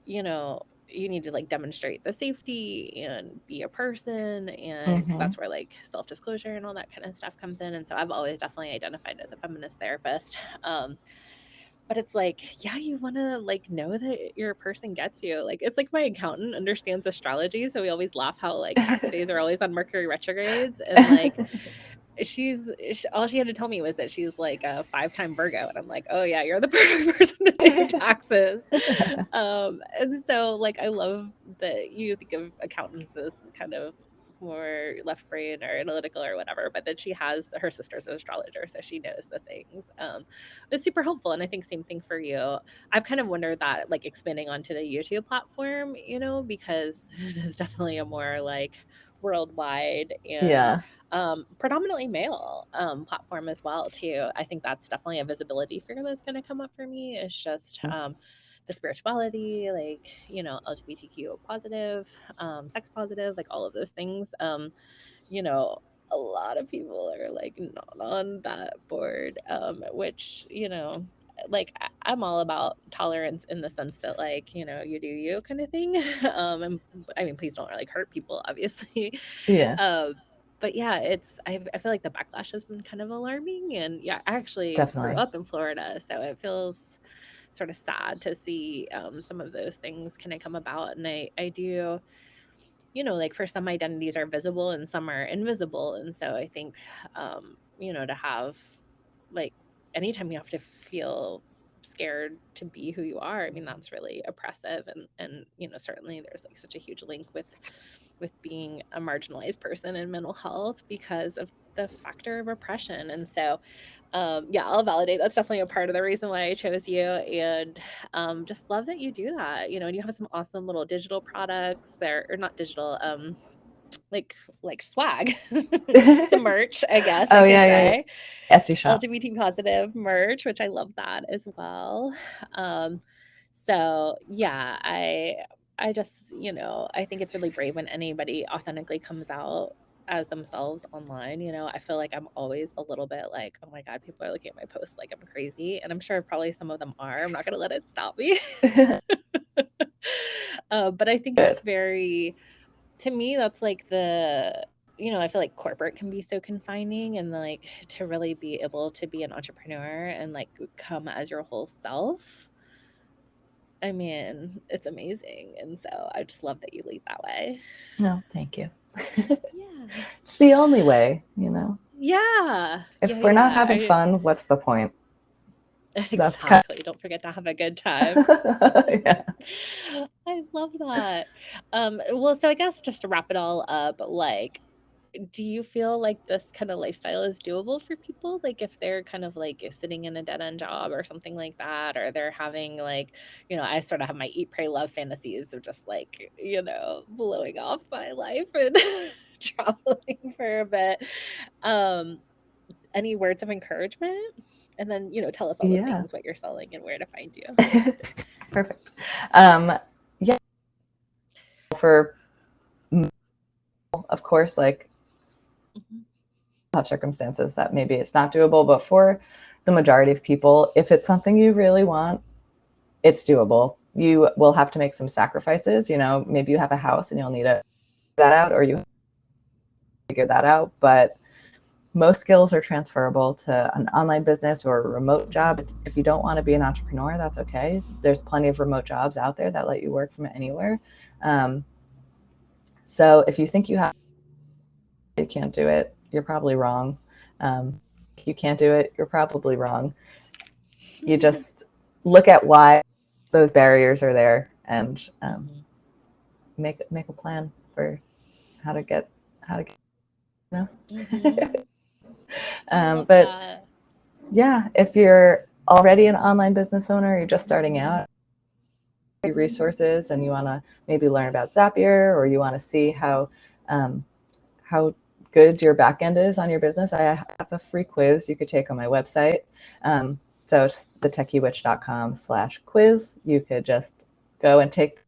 A: you need to like demonstrate the safety and be a person, and
B: Mm-hmm.
A: that's where like self-disclosure and all that kind of stuff comes in. And so I've always definitely identified as a feminist therapist. But it's like, yeah, you want to like know that your person gets you. Like it's like my accountant understands astrology, so we always laugh how like tax days are always on Mercury retrogrades, and like all she had to tell me was that she's like a 5-time Virgo, and I'm like, oh yeah, you're the perfect person to do taxes. And so like I love that you think of accountants as kind of more left brain or analytical or whatever, but that she has her sister's an astrologer, so she knows the things. It's super helpful, and I think same thing for you. I've kind of wondered that like expanding onto the YouTube platform, because it is definitely a more like worldwide and
B: Yeah.
A: predominantly male platform as well too. I think that's definitely a visibility figure that's going to come up for me. It's just the spirituality, like LGBTQ positive, sex positive, like all of those things. You know, a lot of people are like not on that board, which like I'm all about tolerance in the sense that like you do you kind of thing. And I mean, please don't like hurt people, obviously.
B: Yeah,
A: um but yeah, I feel like the backlash has been kind of alarming. And yeah, I actually grew
B: definitely.
A: up in Florida, so it feels sort of sad to see some of those things kind of come about. And I do, like for some identities are visible and some are invisible. And so I think, to have like anytime you have to feel scared to be who you are, I mean, that's really oppressive. And certainly there's like such a huge link with being a marginalized person in mental health because of the factor of oppression. And so yeah, I'll validate that's definitely a part of the reason why I chose you. And just love that you do that, and you have some awesome little digital products there, or not digital, like swag, some merch, I guess I
B: Oh
A: could
B: yeah, yeah,
A: say,
B: yeah. Etsy shop.
A: LGBT positive merch, which I love that as well. Um, so yeah, I just, I think it's really brave when anybody authentically comes out as themselves online. I feel like I'm always a little bit like, oh my God, people are looking at my posts like I'm crazy. And I'm sure probably some of them are. I'm not gonna let it stop me. But I think it's
B: Good.
A: very, to me, that's like I feel like corporate can be so confining, and like to really be able to be an entrepreneur and like come as your whole self. I mean, it's amazing. And so I just love that you lead that way.
B: No, thank you.
A: Yeah.
B: It's the only way.
A: Yeah.
B: If
A: Yeah.
B: we're not
A: Yeah.
B: having fun, what's the point? That's kind
A: Exactly. Don't forget to have a good time.
B: of, yeah.
A: I love that. Well, so I guess just to wrap it all up, like, do you feel like this kind of lifestyle is doable for people? Like if they're kind of like sitting in a dead end job or something like that, or they're having like, I sort of have my eat, pray, love fantasies of just like, blowing off my life and traveling for a bit. Um, any words of encouragement? And then, tell us all the
B: Yeah.
A: things, what you're selling and where to find you.
B: Perfect. Yeah, for of course, like
A: Mhm.
B: have circumstances that maybe it's not doable, but for the majority of people, if it's something you really want, it's doable. You will have to make some sacrifices. Maybe you have a house and you'll need to figure that out, or you figure that out. But most skills are transferable to an online business or a remote job. If you don't want to be an entrepreneur, that's okay. There's plenty of remote jobs out there that let you work from anywhere. Um, So if you think you can't do it, you're probably wrong. If you can't do it, you're probably wrong. You just look at why those barriers are there and make a plan for how to get you know.
A: I love
B: But
A: that.
B: yeah, if you're already an online business owner, you're just starting out, resources, and you want to maybe learn about Zapier, or you want to see how good your backend is on your business, I have a free quiz you could take on my website. So it's the techywitch.com/quiz. You could just go and take.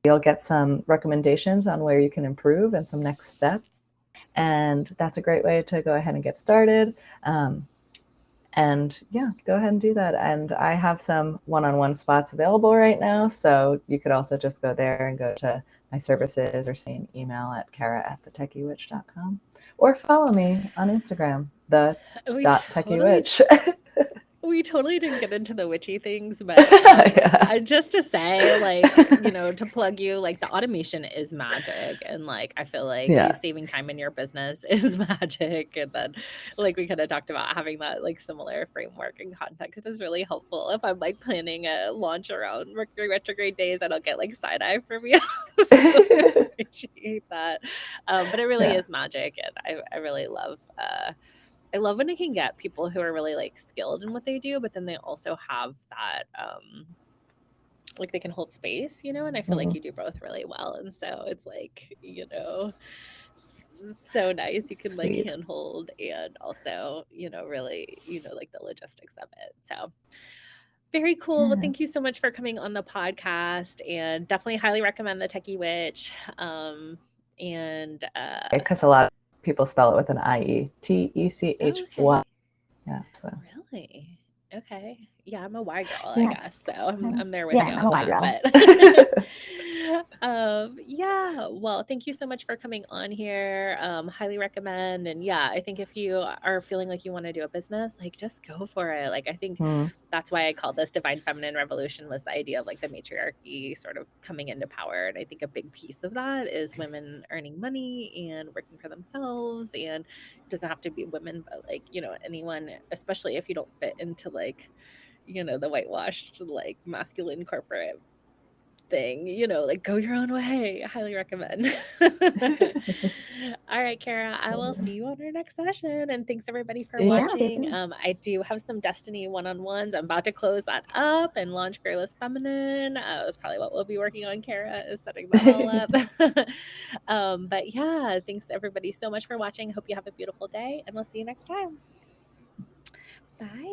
B: You'll get some recommendations on where you can improve and some next steps. And that's a great way to go ahead and get started. And yeah, go ahead and do that. And I have some one-on-one spots available right now. So you could also just go there and go to my services or send an email at cara@thetechywitch.com, or follow me on Instagram, the
A: We totally
B: .techywitch.
A: we totally didn't get into the witchy things, but
B: Yeah.
A: just to say, like, to plug you, like, the automation is magic, and like I feel like you
B: Yeah.
A: saving time in your business is magic, and then like we kind of talked about having that like similar framework and context is really helpful. If I'm like planning a launch around Mercury retrograde days, I don't get like side eye from you, so I appreciate that. But it really
B: Yeah.
A: is magic, and I really love. I love when I can get people who are really like skilled in what they do, but then they also have that like they can hold space, and I feel like
B: Mhm.
A: you do both really well. And so it's like, so nice. You can like
B: Sweet.
A: handhold and also, really, like the logistics of it. So very cool. Well,
B: Yeah.
A: thank you so much for coming on the podcast, and definitely highly recommend the Techie Witch. And
B: Because a lot of people spell it with an IE, TECHY.
A: okay.
B: Yeah. So.
A: Really? Okay. Yeah, I'm a Y girl, I
B: Yeah.
A: guess. So I'm there with
B: Yeah.
A: you
B: I'm a
A: on
B: white
A: that.
B: girl.
A: But yeah. Well, thank you so much for coming on here. Highly recommend. And yeah, I think if you are feeling like you want to do a business, like just go for it. Like I think that's why I called this Divine Feminine Revolution, was the idea of like the matriarchy sort of coming into power. And I think a big piece of that is women earning money and working for themselves. And it doesn't have to be women, but like, anyone, especially if you don't fit into like, the whitewashed, like masculine corporate thing, like go your own way. I highly recommend. All right, Cara, I will see you on our next session. And thanks everybody for
B: Yeah.
A: watching. I do have some Destiny one-on-ones. I'm about to close that up and launch Fearless Feminine. That's probably what we'll be working on, Cara, is setting that all up. But yeah, thanks everybody so much for watching. Hope you have a beautiful day, and we'll see you next time. Bye.